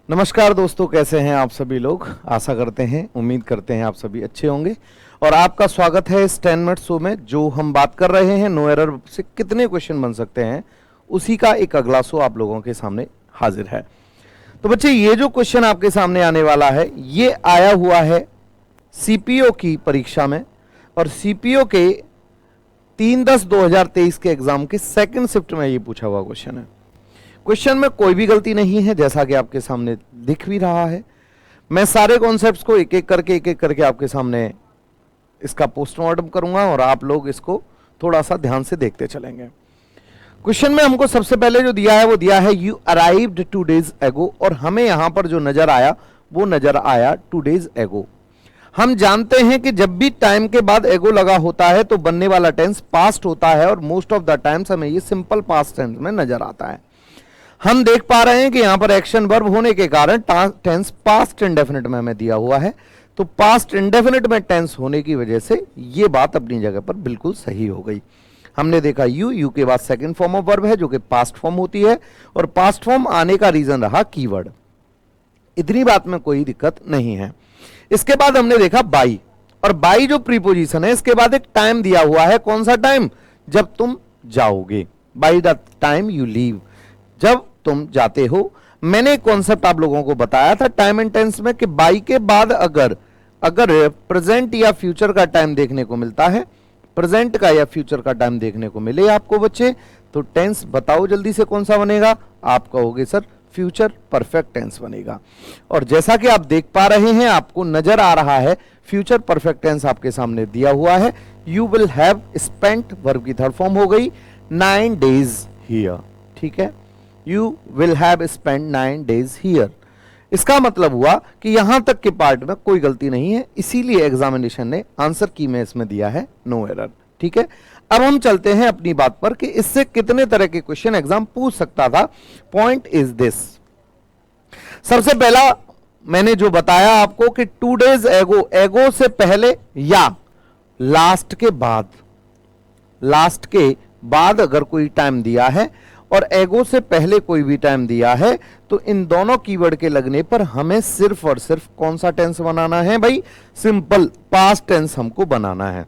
नमस्कार दोस्तों, कैसे हैं आप सभी लोग। आशा करते हैं, उम्मीद करते हैं आप सभी अच्छे होंगे। और आपका स्वागत है इस 10 मिनट शो में, जो हम बात कर रहे हैं नो एरर से कितने क्वेश्चन बन सकते हैं, उसी का एक अगला शो आप लोगों के सामने हाजिर है। तो बच्चे, ये जो क्वेश्चन आपके सामने आने वाला है, ये आया हुआ है सीपीओ की परीक्षा में, और सीपीओ के 3/10/2023 के एग्जाम के सेकंड शिफ्ट में ये पूछा हुआ क्वेश्चन है। क्वेश्चन में कोई भी गलती नहीं है, जैसा कि आपके सामने दिख भी रहा है। मैं सारे कॉन्सेप्ट्स को एक एक करके आपके सामने इसका पोस्टमार्टम करूंगा और आप लोग इसको थोड़ा सा ध्यान से देखते चलेंगे। क्वेश्चन में हमको सबसे पहले जो दिया है वो दिया है यू अराइव्ड 2 days एगो, और हमें यहां पर जो नजर आया वो नजर आया 2 days एगो। हम जानते हैं कि जब भी टाइम के बाद एगो लगा होता है तो बनने वाला टेंस पास्ट होता है, और मोस्ट ऑफ द टाइम्स हमें ये सिंपल पास्ट टेंस में नजर आता है। हम देख पा रहे हैं कि यहां पर एक्शन वर्ब होने के कारण टेंस पास्ट इंडेफिनिट में हमें दिया हुआ है, तो पास्ट इंडेफिनिट में टेंस होने की वजह से यह बात अपनी जगह पर बिल्कुल सही हो गई। हमने देखा यू के बाद सेकंड फॉर्म ऑफ वर्ब है जो कि पास्ट फॉर्म होती है, और पास्ट फॉर्म आने का रीजन रहा कीवर्ड। इतनी बात में कोई दिक्कत नहीं है। इसके बाद हमने देखा बाई, और बाई जो प्रीपोजिशन है, इसके बाद एक टाइम दिया हुआ है। कौन सा टाइम? जब तुम जाओगे, by the time you leave, जब तुम जाते हो। मैंने कॉन्सेप्ट आप लोगों को बताया था टाइम एंड टेंस में कि बाई के बाद अगर प्रेजेंट या फ्यूचर का टाइम देखने को मिलता है, प्रेजेंट का या फ्यूचर का टाइम देखने को मिले आपको बच्चे, तो टेंस बताओ जल्दी से कौन सा बनेगा। आप कहोगे सर फ्यूचर परफेक्ट टेंस बनेगा। और जैसा कि आप देख पा रहे हैं, आपको नजर आ रहा है फ्यूचर परफेक्ट टेंस आपके सामने दिया हुआ है। You will have spent, verb की थर्ड फॉर्म हो गई, 9 days हियर। ठीक है, you will have spent 9 days here. इसका मतलब हुआ कि यहां तक के पार्ट में कोई गलती नहीं है, इसीलिए एग्जामिनेशन ने आंसर की में इसमें दिया है नो एरर। ठीक है, अब हम चलते हैं अपनी बात पर कि इससे कितने तरह के क्वेश्चन एग्जाम पूछ सकता था। पॉइंट इज दिस, सबसे पहला मैंने जो बताया आपको कि 2 days एगो, एगो से पहले या लास्ट के बाद अगर कोई टाइम दिया है और एगो से पहले कोई भी टाइम दिया है, तो इन दोनों कीवर्ड के लगने पर हमें सिर्फ और सिर्फ कौन सा टेंस बनाना है भाई? सिंपल पास्ट टेंस हमको बनाना है।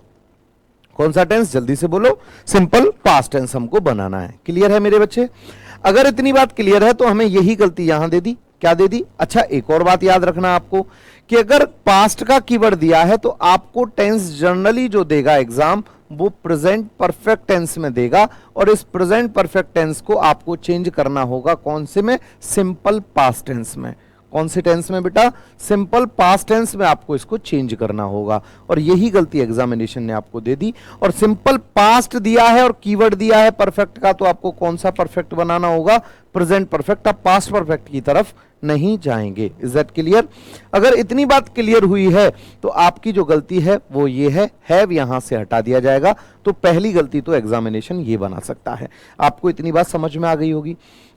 कौन सा टेंस? जल्दी से बोलो। सिंपल पास्ट टेंस हमको बनाना है। क्लियर है मेरे बच्चे? अगर इतनी बात क्लियर है तो हमें यही गलती यहां दे दी। क्या दे दी? अच्छा, एक और बात याद रखना आपको कि अगर पास्ट का कीवर्ड दिया है तो आपको टेंस जनरली जो देगा एग्जाम वो प्रेजेंट परफेक्ट टेंस में देगा, और इस प्रेजेंट परफेक्ट टेंस को आपको चेंज करना होगा कौन से में? सिंपल पास्ट टेंस में। कौन से टेंस में बेटा? सिंपल पास्ट टेंस में आपको इसको चेंज करना होगा, और यही गलती एग्जामिनेशन ने आपको दे दी। और सिंपल पास्ट दिया है और कीवर्ड दिया है परफेक्ट का, तो आपको कौन सा परफेक्ट बनाना होगा? Present perfect. आप पास्ट परफेक्ट की तरफ नहीं जाएंगे। Is that clear? अगर इतनी बात क्लियर हुई है तो आपकी जो गलती है वो ये है, हैव यहां से हटा दिया जाएगा, तो पहली गलती तो एग्जामिनेशन ये बना सकता है। आपको इतनी बात समझ में आ गई होगी।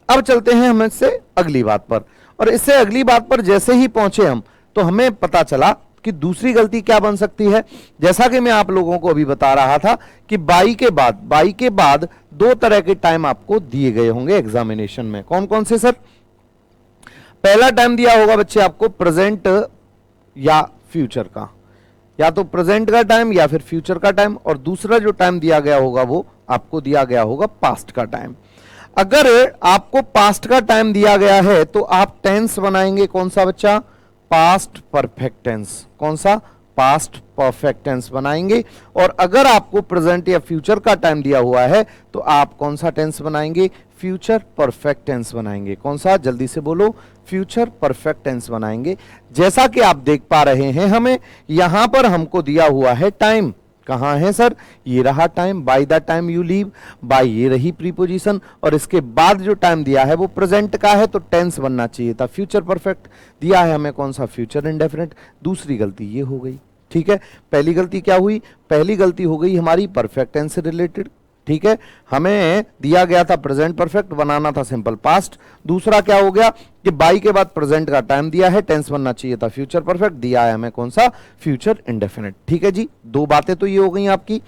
अब चलते हैं हम इससे अगली बात पर, और इससे अगली बात पर जैसे ही पहुंचे हम, तो हमें पता चला कि दूसरी गलती क्या बन सकती है। जैसा कि मैं आप लोगों को अभी बता रहा था कि बाई के बाद 2 तरह के टाइम आपको दिए गए होंगे एग्जामिनेशन में। कौन कौन से सर? पहला टाइम दिया होगा बच्चे आपको प्रेजेंट या फ्यूचर का, या तो प्रेजेंट का टाइम या फिर फ्यूचर का टाइम, और दूसरा जो टाइम दिया गया होगा वो आपको दिया गया होगा पास्ट का टाइम। अगर आपको पास्ट का टाइम दिया गया है तो आप टेंस बनाएंगे कौन सा बच्चा? Past perfect tense. कौन सा? पास्ट परफेक्ट टेंस बनाएंगे। और अगर आपको प्रेजेंट या फ्यूचर का टाइम दिया हुआ है तो आप कौन सा टेंस बनाएंगे? फ्यूचर परफेक्ट टेंस बनाएंगे। कौन सा? जल्दी से बोलो। फ्यूचर परफेक्ट टेंस बनाएंगे। जैसा कि आप देख पा रहे हैं, हमें यहां पर हमको दिया हुआ है टाइम। कहां है सर? ये रहा time, by the time you leave. By ये रही प्रीपोजिशन, और इसके बाद जो टाइम दिया है वो प्रेजेंट का है, तो टेंस बनना चाहिए था फ्यूचर परफेक्ट। दिया है हमें कौन सा? Future indefinite. दूसरी गलती ये हो गई। ठीक है, पहली गलती क्या हुई? पहली गलती हो गई हमारी परफेक्ट टेंस से रिलेटेड। ठीक है, हमें दिया गया था प्रेजेंट परफेक्ट, बनाना था सिंपल पास्ट। दूसरा क्या हो गया कि बाई के बाद प्रेजेंट का टाइम दिया है, टेंस बनना चाहिए था फ्यूचर परफेक्ट, दिया है हमें कौन सा? Future indefinite. ठीक है जी, 2 बातें तो ये हो गई आपकी।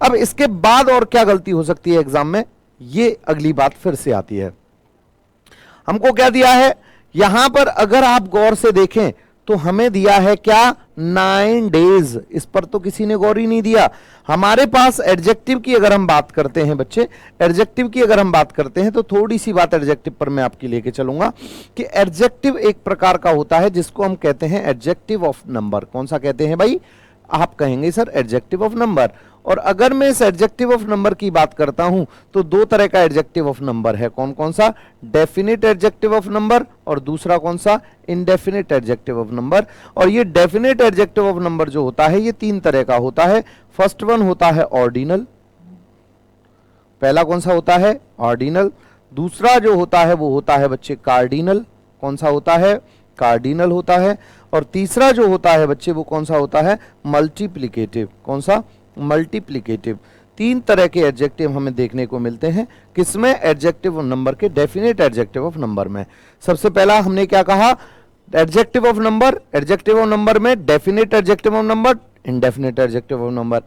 अब इसके बाद और क्या गलती हो सकती है एग्जाम में, ये अगली बात फिर से आती है। हमको क्या दिया है यहां पर अगर आप गौर से देखें तो हमें दिया है क्या 9 डेज, इस पर तो किसी ने गौर ही नहीं दिया। हमारे पास एडजेक्टिव की अगर हम बात करते हैं बच्चे, एडजेक्टिव की अगर हम बात करते हैं तो थोड़ी सी बात एडजेक्टिव पर मैं आपकी लेके चलूंगा कि एडजेक्टिव एक प्रकार का होता है जिसको हम कहते हैं एडजेक्टिव ऑफ नंबर। कौन सा कहते हैं भाई? आप कहेंगे सर एडजेक्टिव ऑफ नंबर। और अगर मैं इस एडजेक्टिव ऑफ नंबर की बात करता हूं तो दो तरह का एडजेक्टिव ऑफ नंबर है। कौन कौन सा? डेफिनिट एडजेक्टिव ऑफ नंबर और दूसरा कौन सा? Indefinite adjective of number. और ये डेफिनिट एडजेक्टिव ऑफ नंबर जो होता है ये 3 तरह का होता है। फर्स्ट वन होता है ऑर्डिनल, पहला कौन सा होता है? ऑर्डिनल। दूसरा जो होता है वो होता है बच्चे कार्डिनल। कौन सा होता है? कार्डिनल होता है। और तीसरा जो होता है बच्चे वो कौन सा होता है? मल्टीप्लिकेटिव। कौन सा? मल्टीप्लिकेटिव। 3 तरह के एडजेक्टिव हमें देखने को मिलते हैं किसमें? एडजेक्टिव ऑफ नंबर के डेफिनेट एडजेक्टिव ऑफ नंबर में। सबसे पहला हमने क्या कहा? Adjective of number, adjective of number में definite adjective of number, indefinite adjective of number.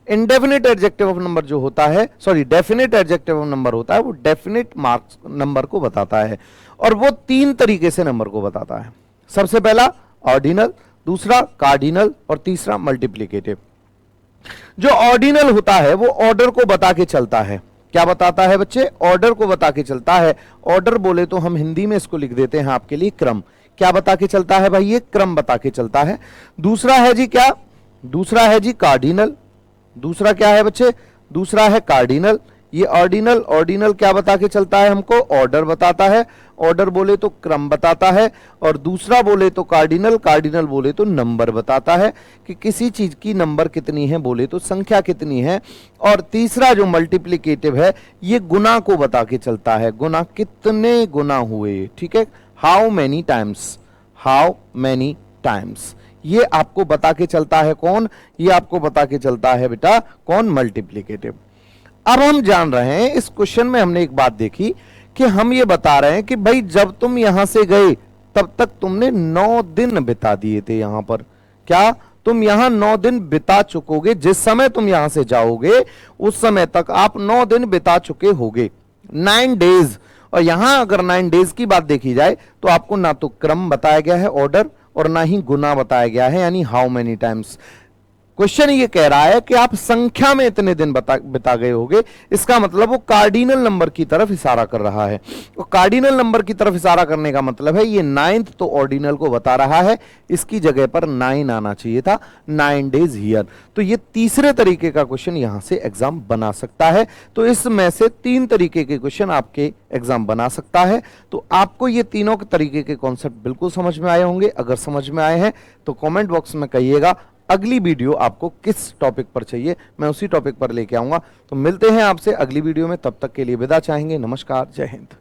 Indefinite adjective of number जो होता है, sorry definite adjective of number होता है वो डेफिनेट मार्क्स नंबर को बताता है और वो 3 तरीके से नंबर को बताता है। सबसे पहला ऑर्डिनल, दूसरा कार्डिनल और तीसरा मल्टीप्लिकेटिव। जो ऑर्डिनल होता है वो ऑर्डर को बता के चलता है। क्या बताता है बच्चे? ऑर्डर को बता के चलता है। ऑर्डर बोले तो हम हिंदी में इसको लिख देते हैं आपके लिए क्रम। क्या बता के चलता है भाई? ये क्रम बता के चलता है। दूसरा है जी क्या? दूसरा है जी कार्डिनल। दूसरा क्या है बच्चे? दूसरा है कार्डिनल। ये ऑर्डिनल, ऑर्डिनल क्या बता के चलता है हमको? ऑर्डर बताता है। ऑर्डर बोले तो क्रम बताता है और दूसरा बोले तो कार्डिनल, कार्डिनल बोले तो नंबर बताता है कि किसी चीज की नंबर कितनी है, बोले तो संख्या कितनी है। और तीसरा जो मल्टीप्लिकेटिव है ये गुना को बता के चलता है, गुना कितने गुना हुए। ठीक है, how many times, how many times, ये आपको बता के चलता है कौन? ये आपको बता के चलता है बेटा कौन? मल्टीप्लिकेटिव। अब हम जान रहे हैं इस क्वेश्चन में हमने एक बात देखी कि हम ये बता रहे हैं कि भाई जब तुम यहां से गए तब तक तुमने 9 दिन बिता दिए थे यहां पर। क्या? तुम यहां 9 दिन बिता चुकोगे। जिस समय तुम यहां से जाओगे उस समय तक आप 9 दिन बिता चुके होगे, 9 डेज। और यहां अगर 9 डेज की बात देखी जाए तो आपको ना तो क्रम बताया गया है ऑर्डर और ना ही गुना बताया गया है यानी हाउ मेनी टाइम्स। क्वेश्चन ये कह रहा है कि आप संख्या में इतने दिन बिता गए होगे। इसका मतलब वो कार्डिनल नंबर की तरफ इशारा कर रहा है। तो कार्डिनल नंबर की तरफ इशारा करने का मतलब है ये 9th तो ऑर्डिनल को बता रहा है, इसकी जगह पर 9 आना चाहिए था, 9 डेज हियर। तो ये तीसरे तरीके का क्वेश्चन यहां से एग्जाम बना सकता है। तो इसमें से 3 तरीके के क्वेश्चन आपके एग्जाम बना सकता है। तो आपको ये तीनों तरीके के कॉन्सेप्ट बिल्कुल समझ में आए होंगे। अगर समझ में आए हैं तो कमेंट बॉक्स में कहिएगा अगली वीडियो आपको किस टॉपिक पर चाहिए, मैं उसी टॉपिक पर लेके आऊंगा। तो मिलते हैं आपसे अगली वीडियो में, तब तक के लिए विदा चाहेंगे। नमस्कार, जय हिंद।